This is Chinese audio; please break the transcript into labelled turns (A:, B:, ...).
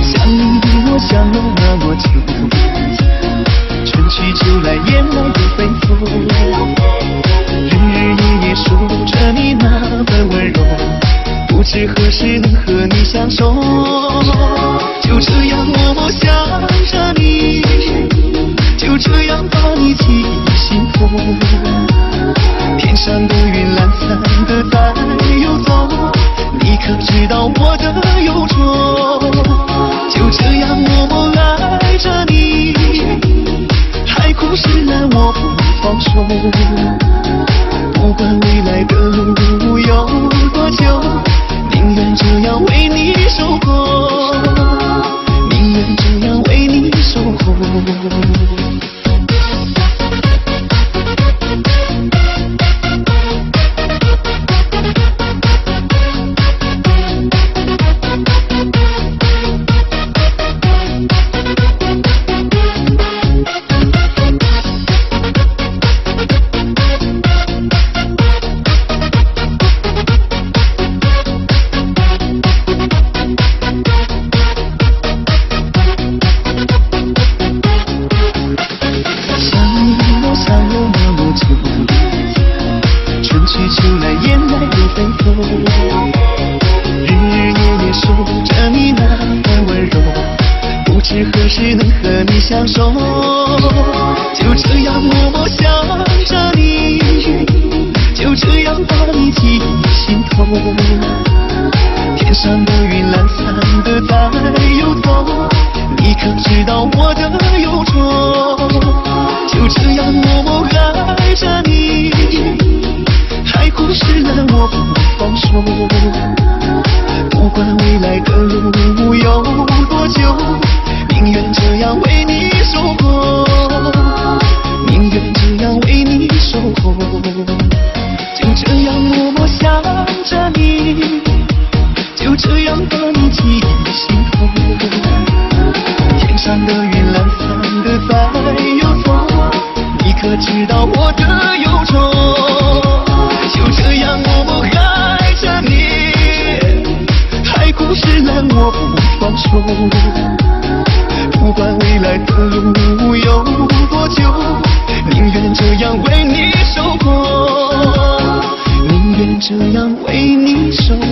A: 想你我想了那么久，春去秋来燕来又飞走，日日夜夜数着你那份温柔，不知何时能和你相守，就这样默默想着你，就这样把你记忆心头。天上的云懒散的在游走，你可知道我的忧愁？就这样默默爱着你，海枯石烂我不放手。不管未来的路有多久，宁愿这样为你守候，宁愿这样为你守候。春去秋来燕来又飞走，日日夜夜数着你那份温柔，不知何时能和你相守。就这样默默想着你，就这样把你记忆心头。天上的云懒散的在游走，你可知道我的忧愁？就这样默默爱着你，海枯石烂我不放手。不管未来的路有多久，宁愿这样为你守候，宁愿这样为你守候。就这样默默想着你，就这样把你记忆心头。天上的云懒散的在游走，你可知道我的忧愁？就这样默默爱着你，海枯石烂我不放手。不管未来的路有多久，宁愿这样为你守候，宁愿这样为你守候。